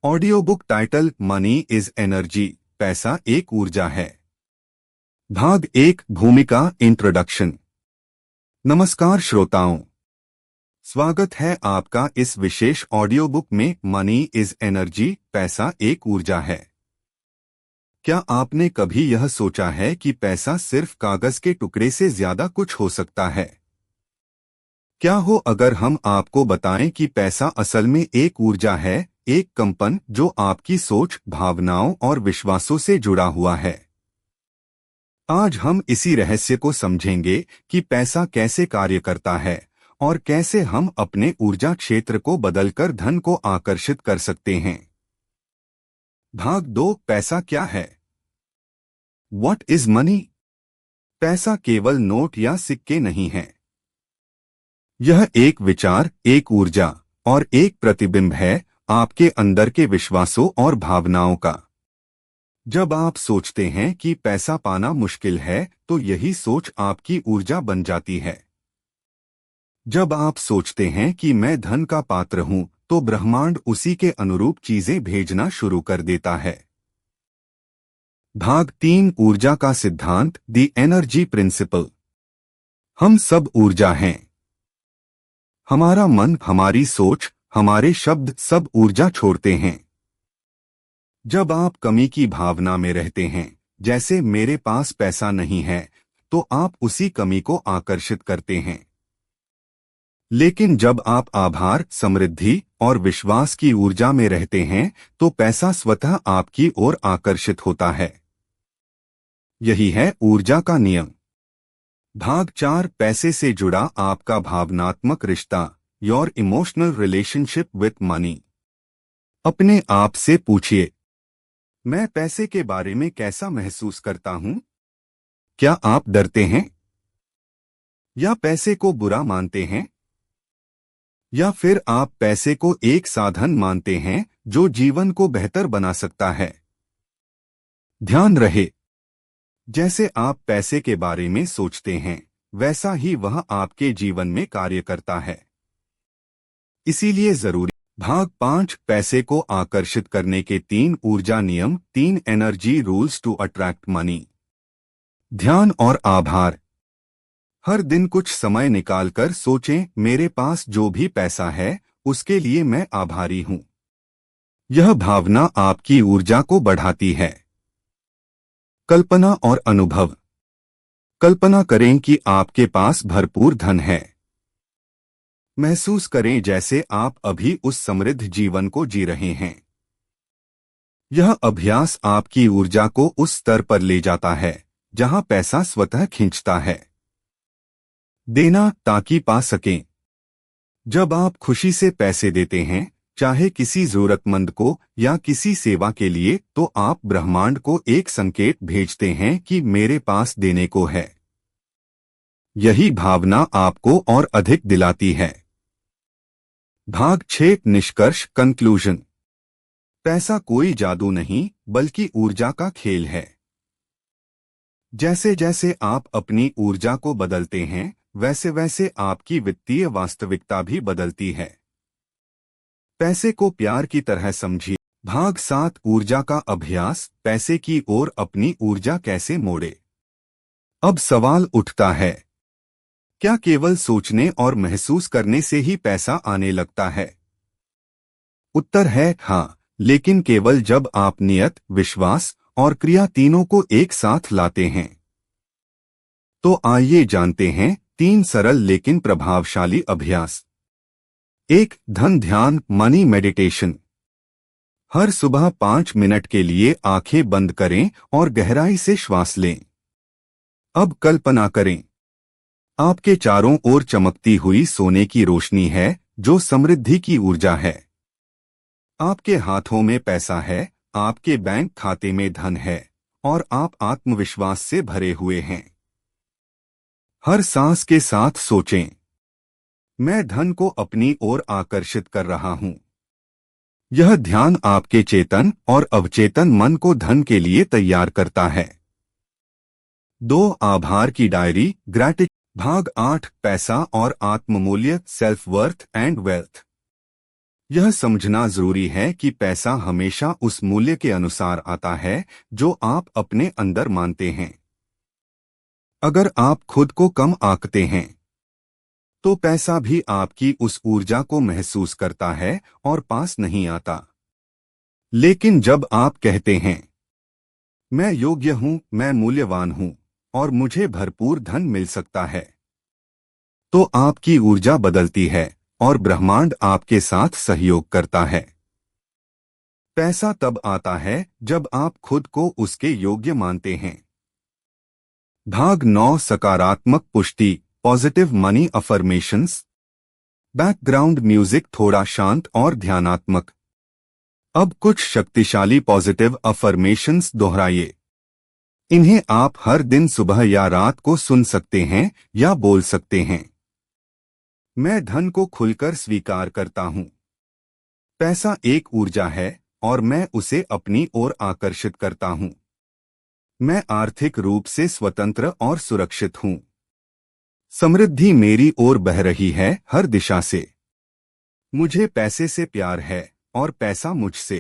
Audio book title money is energy, पैसा एक ऊर्जा है। भाग एक, भूमिका इंट्रोडक्शन। नमस्कार श्रोताओं, स्वागत है आपका इस विशेष ऑडियो बुक में मनी इज एनर्जी, पैसा एक ऊर्जा है। क्या आपने कभी यह सोचा है कि पैसा सिर्फ कागज के टुकड़े से ज्यादा कुछ हो सकता है? क्या हो अगर हम आपको बताएं कि पैसा असल में एक ऊर्जा है, एक कंपन जो आपकी सोच, भावनाओं और विश्वासों से जुड़ा हुआ है। आज हम इसी रहस्य को समझेंगे कि पैसा कैसे कार्य करता है और कैसे हम अपने ऊर्जा क्षेत्र को बदलकर धन को आकर्षित कर सकते हैं। भाग दो, पैसा क्या है? What is money? पैसा केवल नोट या सिक्के नहीं है। यह एक विचार, एक ऊर्जा और एक प्रतिबिंब है आपके अंदर के विश्वासों और भावनाओं का। जब आप सोचते हैं कि पैसा पाना मुश्किल है, तो यही सोच आपकी ऊर्जा बन जाती है। जब आप सोचते हैं कि मैं धन का पात्र हूं, तो ब्रह्मांड उसी के अनुरूप चीजें भेजना शुरू कर देता है। भाग तीन, ऊर्जा का सिद्धांत, द एनर्जी प्रिंसिपल। हम सब ऊर्जा हैं। हमारा मन, हमारी सोच, हमारे शब्द सब ऊर्जा छोड़ते हैं। जब आप कमी की भावना में रहते हैं, जैसे मेरे पास पैसा नहीं है, तो आप उसी कमी को आकर्षित करते हैं। लेकिन जब आप आभार, समृद्धि और विश्वास की ऊर्जा में रहते हैं, तो पैसा स्वतः आपकी ओर आकर्षित होता है। यही है ऊर्जा का नियम। भाग चार, पैसे से जुड़ा आपका भावनात्मक रिश्ता, your emotional relationship with money. अपने आप से पूछिए, मैं पैसे के बारे में कैसा महसूस करता हूं? क्या आप डरते हैं? या पैसे को बुरा मानते हैं? या फिर आप पैसे को एक साधन मानते हैं जो जीवन को बेहतर बना सकता है? ध्यान रहे, जैसे आप पैसे के बारे में सोचते हैं, वैसा ही वह आपके जीवन में कार्य करता है। इसीलिए जरूरी। भाग पांच, पैसे को आकर्षित करने के तीन ऊर्जा नियम, तीन energy rules to attract money. ध्यान और आभार। हर दिन कुछ समय निकालकर सोचें, मेरे पास जो भी पैसा है उसके लिए मैं आभारी हूं। यह भावना आपकी ऊर्जा को बढ़ाती है। कल्पना और अनुभव। कल्पना करें कि आपके पास भरपूर धन है। महसूस करें जैसे आप अभी उस समृद्ध जीवन को जी रहे हैं। यह अभ्यास आपकी ऊर्जा को उस स्तर पर ले जाता है जहां पैसा स्वतः खींचता है। देना ताकि पा सकें। जब आप खुशी से पैसे देते हैं, चाहे किसी जरूरतमंद को या किसी सेवा के लिए, तो आप ब्रह्मांड को एक संकेत भेजते हैं कि मेरे पास देने को है। यही भावना आपको और अधिक दिलाती है। भाग 6, निष्कर्ष, कंक्लूजन। पैसा कोई जादू नहीं, बल्कि ऊर्जा का खेल है। जैसे जैसे आप अपनी ऊर्जा को बदलते हैं, वैसे वैसे आपकी वित्तीय वास्तविकता भी बदलती है। पैसे को प्यार की तरह समझिए। भाग 7, ऊर्जा का अभ्यास, पैसे की ओर अपनी ऊर्जा कैसे मोड़े। अब सवाल उठता है, क्या केवल सोचने और महसूस करने से ही पैसा आने लगता है? उत्तर है हाँ, लेकिन केवल जब आप नियत, विश्वास और क्रिया तीनों को एक साथ लाते हैं। तो आइए जानते हैं तीन सरल लेकिन प्रभावशाली अभ्यास। 1, धन ध्यान, मनी मेडिटेशन। हर सुबह 5 मिनट के लिए आंखें बंद करें और गहराई से श्वास लें। अब कल्पना करें, आपके चारों ओर चमकती हुई सोने की रोशनी है, जो समृद्धि की ऊर्जा है। आपके हाथों में पैसा है, आपके बैंक खाते में धन है, और आप आत्मविश्वास से भरे हुए हैं। हर सांस के साथ सोचें, मैं धन को अपनी ओर आकर्षित कर रहा हूं। यह ध्यान आपके चेतन और अवचेतन मन को धन के लिए तैयार करता है। 2, आभार की डायरी, ग्रैटिट्यूड। भाग 8, पैसा और आत्ममूल्य, सेल्फ वर्थ एंड वेल्थ। यह समझना जरूरी है कि पैसा हमेशा उस मूल्य के अनुसार आता है जो आप अपने अंदर मानते हैं। अगर आप खुद को कम आंकते हैं तो पैसा भी आपकी उस ऊर्जा को महसूस करता है और पास नहीं आता। लेकिन जब आप कहते हैं, मैं योग्य हूं, मैं मूल्यवान हूं और मुझे भरपूर धन मिल सकता है, तो आपकी ऊर्जा बदलती है और ब्रह्मांड आपके साथ सहयोग करता है। पैसा तब आता है जब आप खुद को उसके योग्य मानते हैं। भाग 9 सकारात्मक पुष्टि, positive money affirmations. Background music थोड़ा शांत और ध्यानात्मक। अब कुछ शक्तिशाली पॉजिटिव अफर्मेशंस दोहराइए। इन्हें आप हर दिन सुबह या रात को सुन सकते हैं या बोल सकते हैं। मैं धन को खुलकर स्वीकार करता हूं। पैसा एक ऊर्जा है और मैं उसे अपनी ओर आकर्षित करता हूं। मैं आर्थिक रूप से स्वतंत्र और सुरक्षित हूं। समृद्धि मेरी ओर बह रही है हर दिशा से। मुझे पैसे से प्यार है और पैसा मुझसे।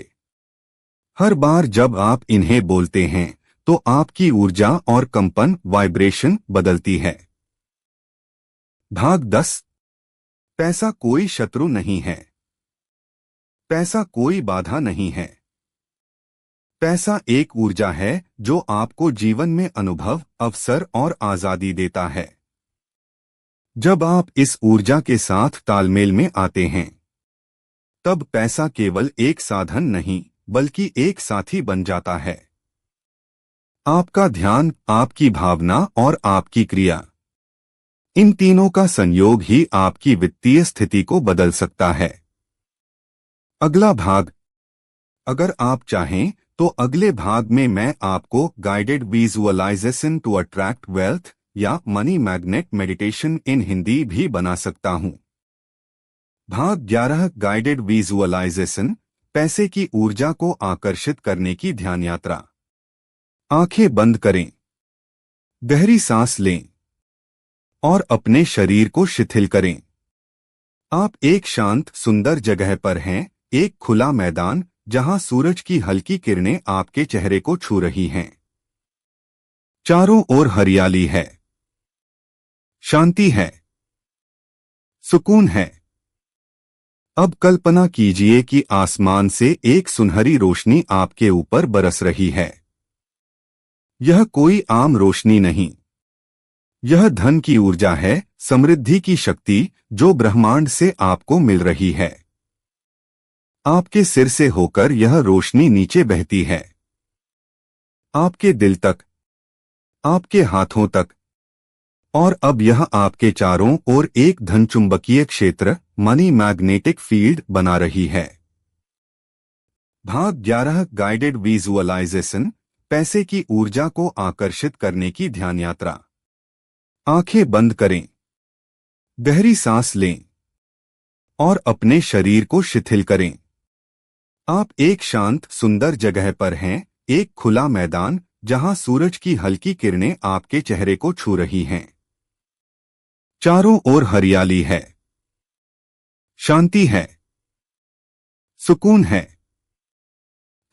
हर बार जब आप इन्हें बोलते हैं तो आपकी ऊर्जा और कंपन वाइब्रेशन बदलती है। भाग 10 पैसा कोई शत्रु नहीं है। पैसा कोई बाधा नहीं है। पैसा एक ऊर्जा है जो आपको जीवन में अनुभव, अवसर और आजादी देता है। जब आप इस ऊर्जा के साथ तालमेल में आते हैं तब पैसा केवल एक साधन नहीं बल्कि एक साथी बन जाता है। आपका ध्यान, आपकी भावना और आपकी क्रिया, इन तीनों का संयोग ही आपकी वित्तीय स्थिति को बदल सकता है। अगला भाग। अगर आप चाहें तो अगले भाग में मैं आपको guided visualisation to attract wealth या money magnet meditation in Hindi भी बना सकता हूं। भाग 11 गाइडेड विजुअलाइजेशन, पैसे की ऊर्जा को आकर्षित करने की ध्यान यात्रा। आंखें बंद करें, गहरी सांस लें और अपने शरीर को शिथिल करें। आप एक शांत, सुंदर जगह पर हैं, एक खुला मैदान जहां सूरज की हल्की किरणें आपके चेहरे को छू रही हैं। चारों ओर हरियाली है, शांति है, सुकून है। अब कल्पना कीजिए कि आसमान से एक सुनहरी रोशनी आपके ऊपर बरस रही है। यह कोई आम रोशनी नहीं, यह धन की ऊर्जा है, समृद्धि की शक्ति जो ब्रह्मांड से आपको मिल रही है। आपके सिर से होकर यह रोशनी नीचे बहती है, आपके दिल तक, आपके हाथों तक, और अब यह आपके चारों ओर एक धनचुंबकीय क्षेत्र, मनी मैग्नेटिक फील्ड बना रही है। भाग 11 गाइडेड विजुअलाइजेशन, पैसे की ऊर्जा को आकर्षित करने की ध्यान यात्रा। आंखें बंद करें, गहरी सांस लें और अपने शरीर को शिथिल करें। आप एक शांत, सुंदर जगह पर हैं, एक खुला मैदान जहां सूरज की हल्की किरणें आपके चेहरे को छू रही हैं। चारों ओर हरियाली है, शांति है, सुकून है।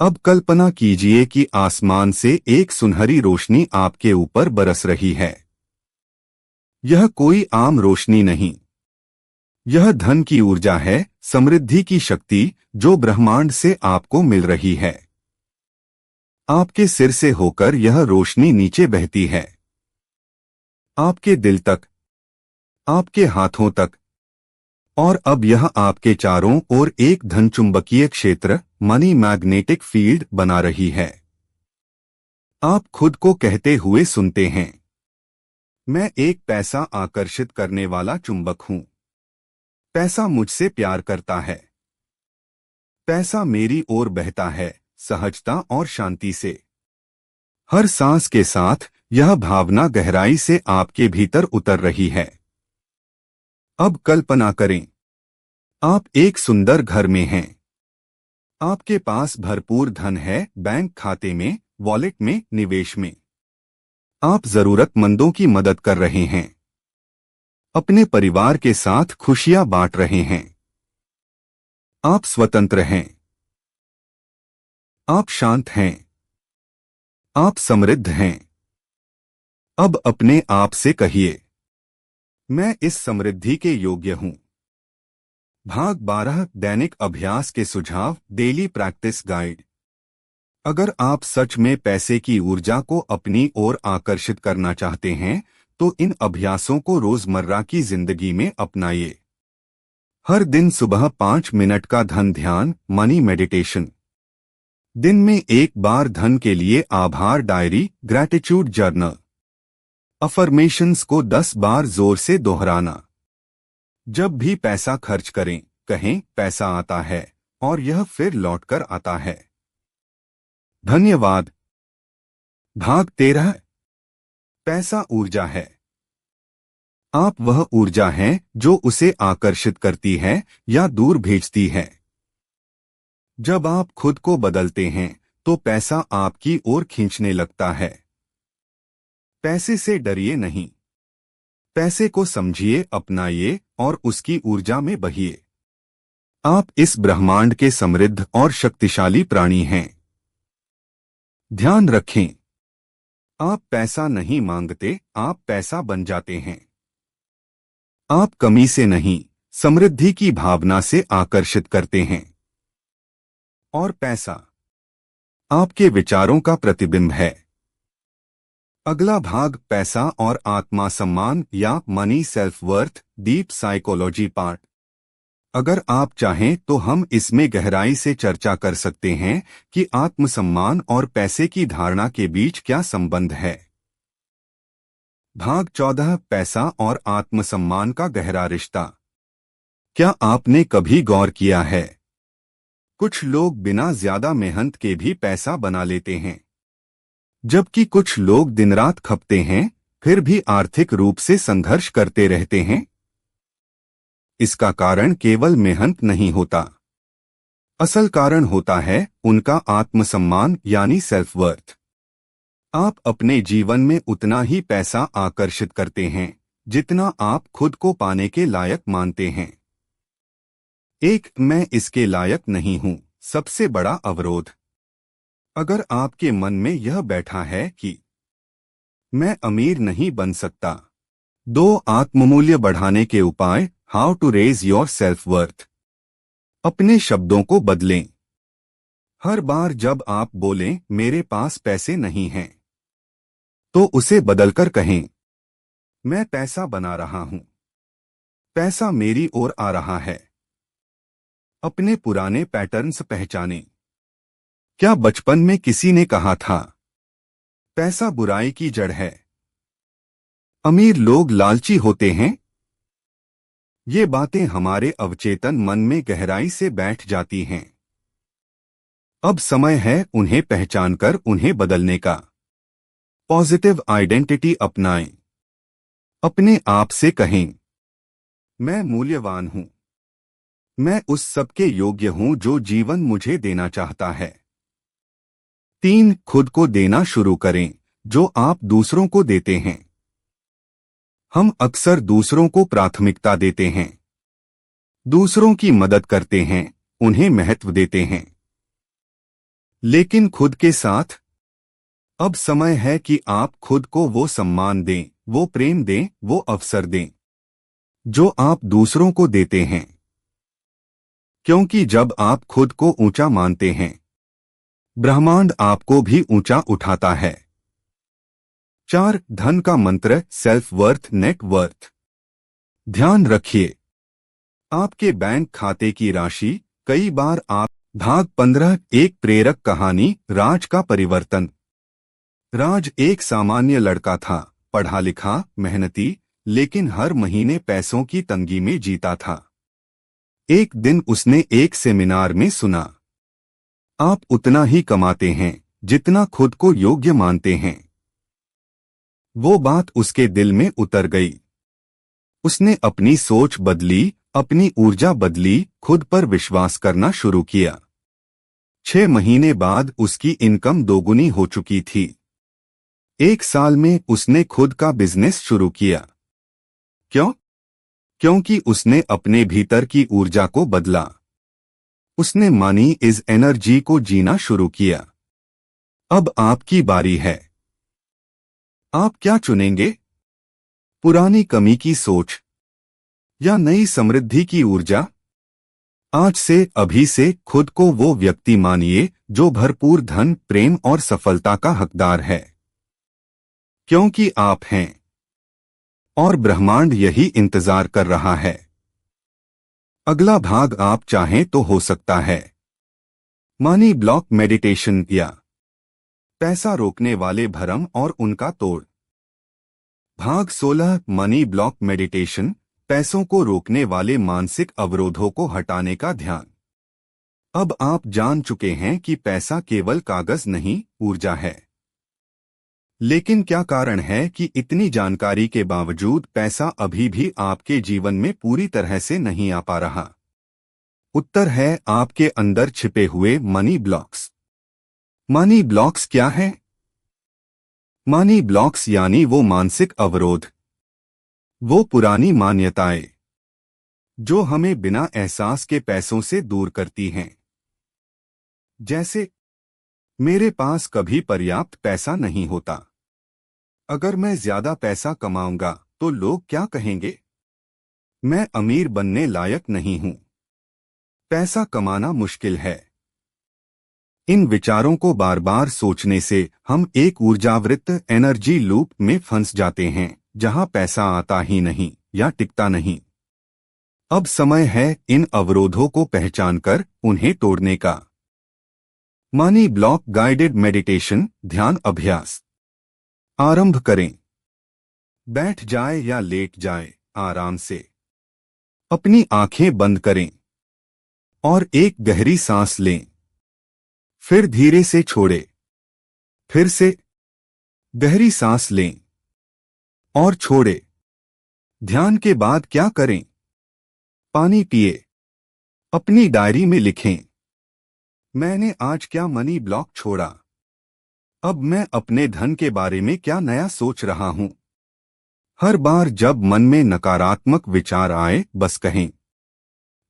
अब कल्पना कीजिए कि आसमान से एक सुनहरी रोशनी आपके ऊपर बरस रही है। यह कोई आम रोशनी नहीं, यह धन की ऊर्जा है, समृद्धि की शक्ति जो ब्रह्मांड से आपको मिल रही है। आपके सिर से होकर यह रोशनी नीचे बहती है, आपके दिल तक, आपके हाथों तक, और अब यह आपके चारों ओर एक धनचुंबकीय क्षेत्र, मनी मैग्नेटिक फील्ड बना रही है। आप खुद को कहते हुए सुनते हैं, मैं एक पैसा आकर्षित करने वाला चुंबक हूं। पैसा मुझसे प्यार करता है। पैसा मेरी ओर बहता है, सहजता और शांति से। हर सांस के साथ यह भावना गहराई से आपके भीतर उतर रही है। अब कल्पना करें, आप एक सुंदर घर में हैं। आपके पास भरपूर धन है, बैंक खाते में, वॉलेट में, निवेश में। आप जरूरतमंदों की मदद कर रहे हैं, अपने परिवार के साथ खुशियां बांट रहे हैं। आप स्वतंत्र हैं। आप शांत हैं। आप समृद्ध हैं। अब अपने आप से कहिए, मैं इस समृद्धि के योग्य हूं। भाग 12 दैनिक अभ्यास के सुझाव डेली प्रैक्टिस गाइड। अगर आप सच में पैसे की ऊर्जा को अपनी ओर आकर्षित करना चाहते हैं तो इन अभ्यासों को रोजमर्रा की जिंदगी में अपनाइए। हर दिन सुबह 5 मिनट का धन ध्यान मनी मेडिटेशन। दिन में एक बार धन के लिए आभार डायरी ग्रैटिट्यूड जर्नल। अफर्मेशंस को 10 बार जोर से दोहराना। जब भी पैसा खर्च करें कहें पैसा आता है और यह फिर लौटकर आता है। धन्यवाद। भाग 13 पैसा ऊर्जा है। आप वह ऊर्जा हैं जो उसे आकर्षित करती है या दूर भेजती है। जब आप खुद को बदलते हैं तो पैसा आपकी ओर खींचने लगता है। पैसे से डरिए नहीं। पैसे को समझिए, अपनाइए और उसकी ऊर्जा में बहिए। आप इस ब्रह्मांड के समृद्ध और शक्तिशाली प्राणी हैं। ध्यान रखें, आप पैसा नहीं मांगते, आप पैसा बन जाते हैं। आप कमी से नहीं, समृद्धि की भावना से आकर्षित करते हैं। और पैसा आपके विचारों का प्रतिबिंब है। अगला भाग पैसा और आत्मा सम्मान या money self worth deep psychology part. अगर आप चाहें तो हम इसमें गहराई से चर्चा कर सकते हैं कि आत्मसम्मान और पैसे की धारणा के बीच क्या संबंध है। भाग 14 पैसा और आत्मसम्मान का गहरा रिश्ता। क्या आपने कभी गौर किया है, कुछ लोग बिना ज्यादा मेहनत के भी पैसा बना लेते हैं, जबकि कुछ लोग दिन रात खपते हैं फिर भी आर्थिक रूप से संघर्ष करते रहते हैं। इसका कारण केवल मेहनत नहीं होता। असल कारण होता है उनका आत्मसम्मान यानी सेल्फ वर्थ। आप अपने जीवन में उतना ही पैसा आकर्षित करते हैं जितना आप खुद को पाने के लायक मानते हैं। एक मैं इसके लायक नहीं हूं सबसे बड़ा अवरोध। अगर आपके मन में यह बैठा है कि मैं अमीर नहीं बन सकता। 2 आत्ममूल्य बढ़ाने के उपाय how to raise your self worth. अपने शब्दों को बदलें। हर बार जब आप बोलें मेरे पास पैसे नहीं हैं तो उसे बदलकर कहें मैं पैसा बना रहा हूं। पैसा मेरी ओर आ रहा है। अपने पुराने पैटर्न्स पहचानें। क्या बचपन में किसी ने कहा था पैसा बुराई की जड़ है, अमीर लोग लालची होते हैं? ये बातें हमारे अवचेतन मन में गहराई से बैठ जाती हैं। अब समय है उन्हें पहचानकर उन्हें बदलने का। पॉजिटिव आइडेंटिटी अपनाएं। अपने आप से कहें मैं मूल्यवान हूं। मैं उस सब के योग्य हूं जो जीवन मुझे देना चाहता है। 3 खुद को देना शुरू करें जो आप दूसरों को देते हैं। हम अक्सर दूसरों को प्राथमिकता देते हैं, दूसरों की मदद करते हैं, उन्हें महत्व देते हैं, लेकिन खुद के साथ अब समय है कि आप खुद को वो सम्मान दें, वो प्रेम दें, वो अवसर दें जो आप दूसरों को देते हैं। क्योंकि जब आप खुद को ऊंचा मानते हैं ब्रह्मांड आपको भी ऊंचा उठाता है। 4 धन का मंत्र सेल्फ वर्थ नेट वर्थ। ध्यान रखिए, आपके बैंक खाते की राशि कई बार आप। भाग 15 एक प्रेरक कहानी राज का परिवर्तन। राज एक सामान्य लड़का था, पढ़ा लिखा, मेहनती, लेकिन हर महीने पैसों की तंगी में जीता था। एक दिन उसने एक सेमिनार में सुना आप उतना ही कमाते हैं जितना खुद को योग्य मानते हैं। वो बात उसके दिल में उतर गई। उसने अपनी सोच बदली, अपनी ऊर्जा बदली, खुद पर विश्वास करना शुरू किया। 6 महीने बाद उसकी इनकम दोगुनी हो चुकी थी। 1 साल में उसने खुद का बिजनेस शुरू किया। क्यों? क्योंकि उसने अपने भीतर की ऊर्जा को बदला। उसने मनी इज एनर्जी को जीना शुरू किया। अब आपकी बारी है। आप क्या चुनेंगे? पुरानी कमी की सोच या नई समृद्धि की ऊर्जा? आज से अभी से खुद को वो व्यक्ति मानिए जो भरपूर धन, प्रेम और सफलता का हकदार है, क्योंकि आप हैं और ब्रह्मांड यही इंतजार कर रहा है। अगला भाग आप चाहें तो हो सकता है मनी ब्लॉक मेडिटेशन या पैसा रोकने वाले भरम और उनका तोड़। भाग 16 मनी ब्लॉक मेडिटेशन, पैसों को रोकने वाले मानसिक अवरोधों को हटाने का ध्यान। अब आप जान चुके हैं कि पैसा केवल कागज नहीं, ऊर्जा है। लेकिन क्या कारण है कि इतनी जानकारी के बावजूद पैसा अभी भी आपके जीवन में पूरी तरह से नहीं आ पा रहा? उत्तर है आपके अंदर छिपे हुए मनी ब्लॉक्स। मनी ब्लॉक्स क्या है? मनी ब्लॉक्स यानी वो मानसिक अवरोध, वो पुरानी मान्यताएं जो हमें बिना एहसास के पैसों से दूर करती हैं। जैसे, मेरे पास कभी पर्याप्त पैसा नहीं होता, अगर मैं ज्यादा पैसा कमाऊंगा तो लोग क्या कहेंगे, मैं अमीर बनने लायक नहीं हूं, पैसा कमाना मुश्किल है। इन विचारों को बार बार सोचने से हम एक ऊर्जावृत्त एनर्जी लूप में फंस जाते हैं जहां पैसा आता ही नहीं या टिकता नहीं। अब समय है इन अवरोधों को पहचानकर उन्हें तोड़ने का। मनी ब्लॉक गाइडेड मेडिटेशन, ध्यान अभ्यास। आरंभ करें। बैठ जाए या लेट जाए आराम से। अपनी आंखें बंद करें और एक गहरी सांस लें। फिर धीरे से छोड़े। फिर से गहरी सांस लें और छोड़े। ध्यान के बाद क्या करें? पानी पिए। अपनी डायरी में लिखें, मैंने आज क्या मनी ब्लॉक छोड़ा, अब मैं अपने धन के बारे में क्या नया सोच रहा हूं। हर बार जब मन में नकारात्मक विचार आए बस कहें,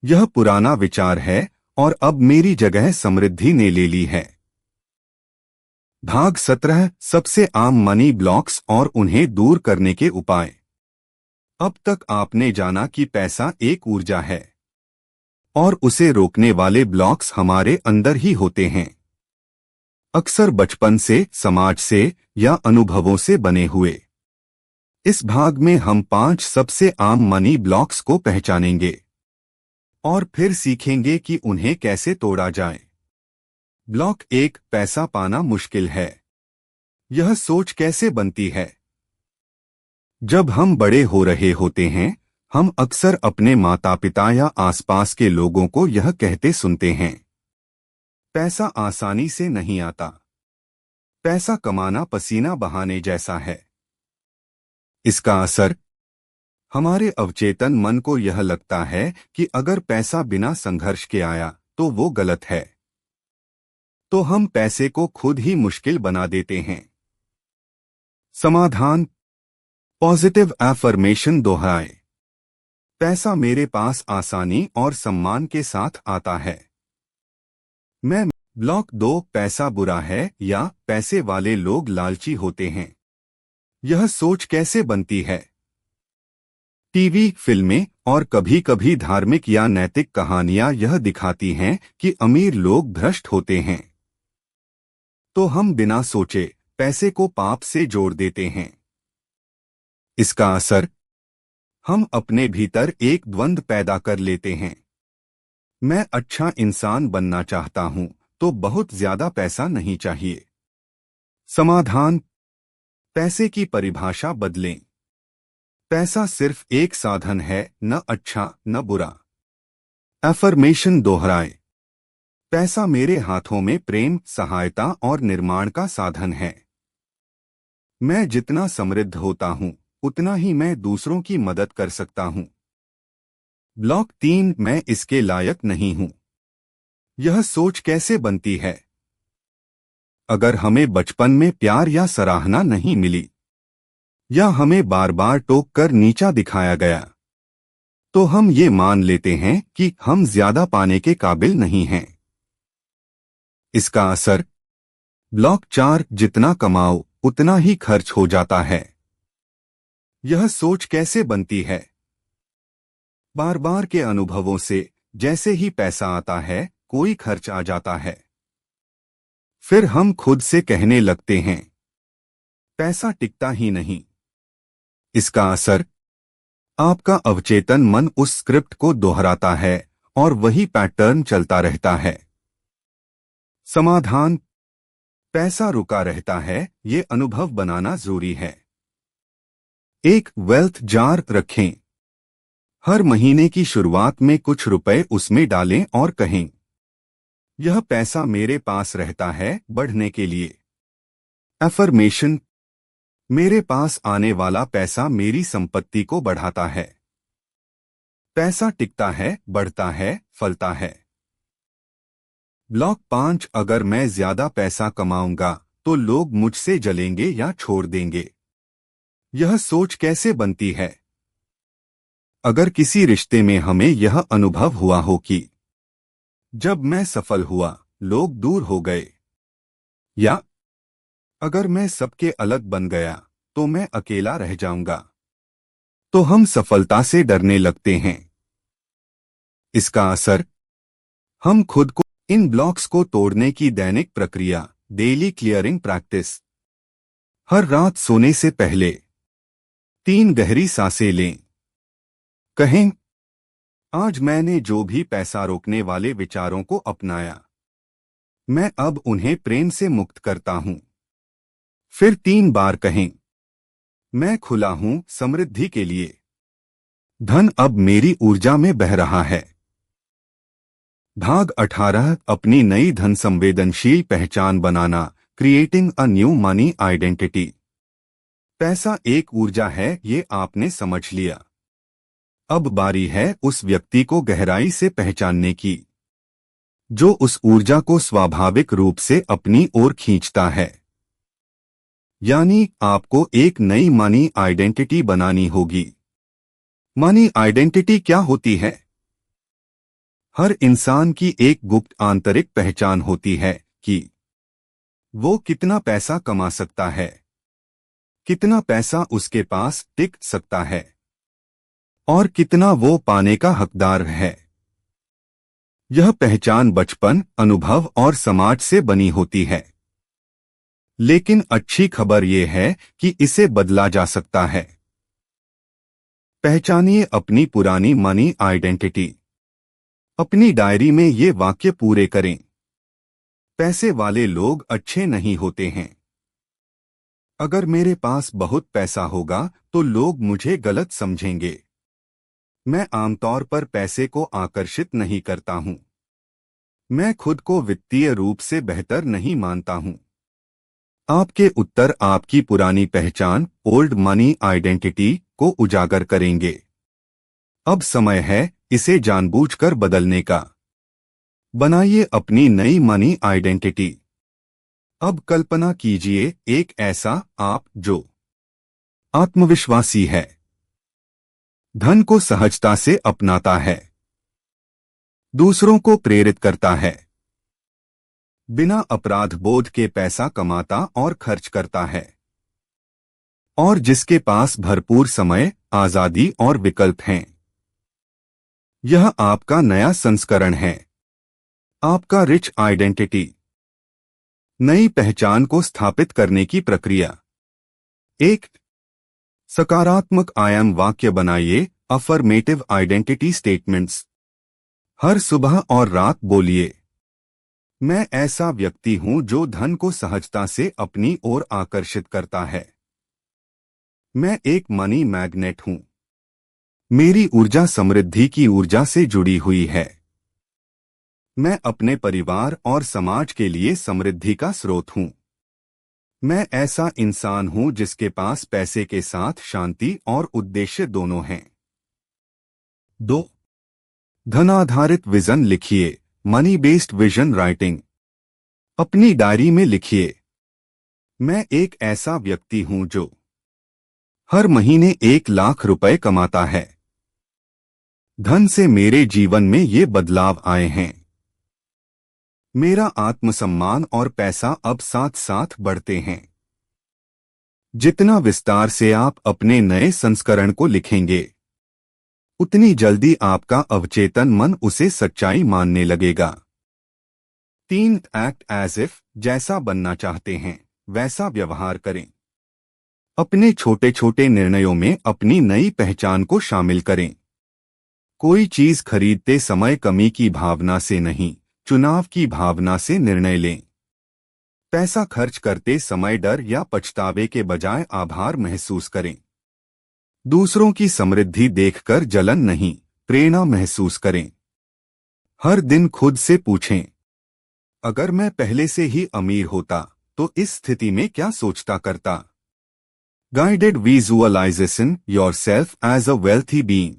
यह पुराना विचार है और अब मेरी जगह समृद्धि ने ले ली है। भाग 17 सबसे आम मनी ब्लॉक्स और उन्हें दूर करने के उपाय। अब तक आपने जाना कि पैसा एक ऊर्जा है और उसे रोकने वाले ब्लॉक्स हमारे अंदर ही होते हैं, अक्सर बचपन से, समाज से या अनुभवों से बने हुए। इस भाग में हम 5 सबसे आम मनी ब्लॉक्स को पहचानेंगे और फिर सीखेंगे कि उन्हें कैसे तोड़ा जाए। ब्लॉक 1, पैसा पाना मुश्किल है। यह सोच कैसे बनती है? जब हम बड़े हो रहे होते हैं, हम अक्सर अपने माता पिता या आसपास के लोगों को यह कहते सुनते हैं, पैसा आसानी से नहीं आता, पैसा कमाना पसीना बहाने जैसा है। इसका असर, हमारे अवचेतन मन को यह लगता है कि अगर पैसा बिना संघर्ष के आया तो वो गलत है, तो हम पैसे को खुद ही मुश्किल बना देते हैं। समाधान, पॉजिटिव एफर्मेशन दोहराए। पैसा मेरे पास आसानी और सम्मान के साथ आता है। मैं। ब्लॉक 2, पैसा बुरा है या पैसे वाले लोग लालची होते हैं। यह सोच कैसे बनती है? टीवी, फिल्में और कभी कभी धार्मिक या नैतिक कहानियां यह दिखाती हैं कि अमीर लोग भ्रष्ट होते हैं, तो हम बिना सोचे पैसे को पाप से जोड़ देते हैं। इसका असर, हम अपने भीतर एक द्वंद्व पैदा कर लेते हैं, मैं अच्छा इंसान बनना चाहता हूं तो बहुत ज्यादा पैसा नहीं चाहिए। समाधान, पैसे की परिभाषा बदलें। पैसा सिर्फ एक साधन है, न अच्छा न बुरा। एफर्मेशन दोहराए। पैसा मेरे हाथों में प्रेम, सहायता और निर्माण का साधन है। मैं जितना समृद्ध होता हूं उतना ही मैं दूसरों की मदद कर सकता हूं। ब्लॉक 3, मैं इसके लायक नहीं हूं। यह सोच कैसे बनती है? अगर हमें बचपन में प्यार या सराहना नहीं मिली या हमें बार बार टोक कर नीचा दिखाया गया, तो हम ये मान लेते हैं कि हम ज्यादा पाने के काबिल नहीं हैं। इसका असर ब्लॉक 4 जितना कमाओ उतना ही खर्च हो जाता है। यह सोच कैसे बनती है? बार बार के अनुभवों से। जैसे ही पैसा आता है कोई खर्च आ जाता है, फिर हम खुद से कहने लगते हैं पैसा टिकता ही नहीं। इसका असर आपका अवचेतन मन उस स्क्रिप्ट को दोहराता है और वही पैटर्न चलता रहता है। समाधान, पैसा रुका रहता है, ये अनुभव बनाना जरूरी है। एक वेल्थ जार रखें। हर महीने की शुरुआत में कुछ रुपए उसमें डालें और कहें यह पैसा मेरे पास रहता है बढ़ने के लिए। एफर्मेशन, मेरे पास आने वाला पैसा मेरी संपत्ति को बढ़ाता है। पैसा टिकता है, बढ़ता है, फलता है। ब्लॉक 5, अगर मैं ज्यादा पैसा कमाऊंगा तो लोग मुझसे जलेंगे या छोड़ देंगे। यह सोच कैसे बनती है? अगर किसी रिश्ते में हमें यह अनुभव हुआ हो कि जब मैं सफल हुआ लोग दूर हो गए, या अगर मैं सबके अलग बन गया तो मैं अकेला रह जाऊंगा, तो हम सफलता से डरने लगते हैं। इसका असर, हम खुद को इन ब्लॉक्स को तोड़ने की दैनिक प्रक्रिया, डेली क्लियरिंग प्रैक्टिस। हर रात सोने से पहले 3 गहरी सांसें लें। कहें आज मैंने जो भी पैसा रोकने वाले विचारों को अपनाया, मैं अब उन्हें प्रेम से मुक्त करता हूं। फिर 3 बार कहें मैं खुला हूं समृद्धि के लिए। धन अब मेरी ऊर्जा में बह रहा है। भाग 18, अपनी नई धन संवेदनशील पहचान बनाना, creating a new money identity. पैसा एक ऊर्जा है, ये आपने समझ लिया। अब बारी है उस व्यक्ति को गहराई से पहचानने की जो उस ऊर्जा को स्वाभाविक रूप से अपनी ओर खींचता है। यानी आपको एक नई मनी आइडेंटिटी बनानी होगी। मनी आइडेंटिटी क्या होती है? हर इंसान की एक गुप्त आंतरिक पहचान होती है कि वो कितना पैसा कमा सकता है, कितना पैसा उसके पास टिक सकता है और कितना वो पाने का हकदार है। यह पहचान बचपन, अनुभव और समाज से बनी होती है। लेकिन अच्छी खबर यह है कि इसे बदला जा सकता है। पहचानिए अपनी पुरानी मनी आइडेंटिटी। अपनी डायरी में ये वाक्य पूरे करें। पैसे वाले लोग अच्छे नहीं होते हैं। अगर मेरे पास बहुत पैसा होगा तो लोग मुझे गलत समझेंगे। मैं आमतौर पर पैसे को आकर्षित नहीं करता हूं। मैं खुद को वित्तीय रूप से बेहतर नहीं मानता हूं। आपके उत्तर आपकी पुरानी पहचान, ओल्ड मनी आइडेंटिटी को उजागर करेंगे। अब समय है इसे जानबूझकर बदलने का। बनाइए अपनी नई मनी आइडेंटिटी। अब कल्पना कीजिए एक ऐसा आप जो आत्मविश्वासी है, धन को सहजता से अपनाता है, दूसरों को प्रेरित करता है, बिना अपराध बोध के पैसा कमाता और खर्च करता है, और जिसके पास भरपूर समय, आजादी और विकल्प हैं। यह आपका नया संस्करण है, आपका रिच आइडेंटिटी। नई पहचान को स्थापित करने की प्रक्रिया। 1, सकारात्मक आयाम वाक्य बनाइए, अफर्मेटिव आइडेंटिटी स्टेटमेंट्स। हर सुबह और रात बोलिए, मैं ऐसा व्यक्ति हूं जो धन को सहजता से अपनी ओर आकर्षित करता है। मैं एक मनी मैग्नेट हूं। मेरी ऊर्जा समृद्धि की ऊर्जा से जुड़ी हुई है। मैं अपने परिवार और समाज के लिए समृद्धि का स्रोत हूं। मैं ऐसा इंसान हूं जिसके पास पैसे के साथ शांति और उद्देश्य दोनों हैं। 2, धन आधारित विजन लिखिए, मनी बेस्ड विजन राइटिंग। अपनी डायरी में लिखिए, मैं एक ऐसा व्यक्ति हूं जो हर महीने 1 लाख रुपए कमाता है। धन से मेरे जीवन में ये बदलाव आए हैं। मेरा आत्मसम्मान और पैसा अब साथ साथ बढ़ते हैं। जितना विस्तार से आप अपने नए संस्करण को लिखेंगे, उतनी जल्दी आपका अवचेतन मन उसे सच्चाई मानने लगेगा। 3 एक्ट एज इफ, जैसा बनना चाहते हैं वैसा व्यवहार करें। अपने छोटे छोटे निर्णयों में अपनी नई पहचान को शामिल करें। कोई चीज खरीदते समय कमी की भावना से नहीं, चुनाव की भावना से निर्णय लें। पैसा खर्च करते समय डर या पछतावे के बजाय आभार महसूस करें। दूसरों की समृद्धि देखकर जलन नहीं, प्रेरणा महसूस करें। हर दिन खुद से पूछें, अगर मैं पहले से ही अमीर होता तो इस स्थिति में क्या सोचता करता। Guided visualization yourself as a wealthy being.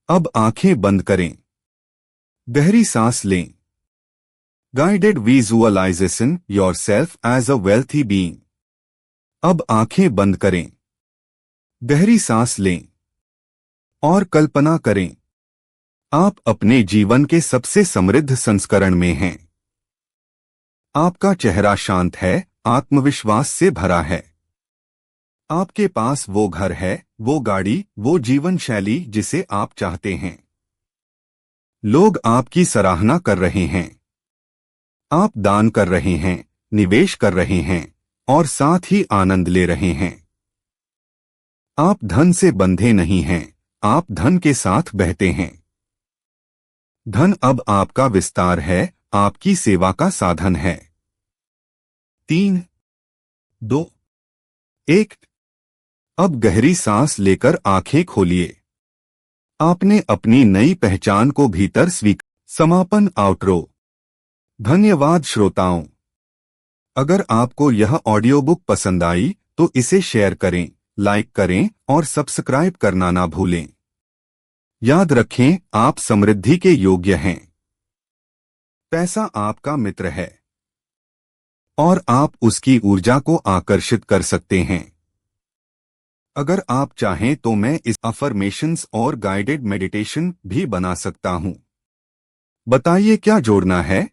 अब आंखें बंद करें। गहरी सांस लें। Guided visualization yourself as a wealthy being. अब आंखें बंद करें। गहरी सांस लें और कल्पना करें, आप अपने जीवन के सबसे समृद्ध संस्करण में हैं। आपका चेहरा शांत है, आत्मविश्वास से भरा है। आपके पास वो घर है, वो गाड़ी, वो जीवन शैली जिसे आप चाहते हैं। लोग आपकी सराहना कर रहे हैं। आप दान कर रहे हैं, निवेश कर रहे हैं और साथ ही आनंद ले रहे हैं। आप धन से बंधे नहीं हैं, आप धन के साथ बहते हैं। धन अब आपका विस्तार है, आपकी सेवा का साधन है। 3, 2, 1। अब गहरी सांस लेकर आंखें खोलिए। आपने अपनी नई पहचान को भीतर स्वीकार। समापन आउटरो। धन्यवाद श्रोताओं। अगर आपको यह ऑडियो बुक पसंद आई तो इसे शेयर करें, लाइक करें और सब्सक्राइब करना ना भूलें। याद रखें, आप समृद्धि के योग्य हैं। पैसा आपका मित्र है और आप उसकी ऊर्जा को आकर्षित कर सकते हैं। अगर आप चाहें तो मैं इस अफर्मेशंस और गाइडेड मेडिटेशन भी बना सकता हूं। बताइए क्या जोड़ना है।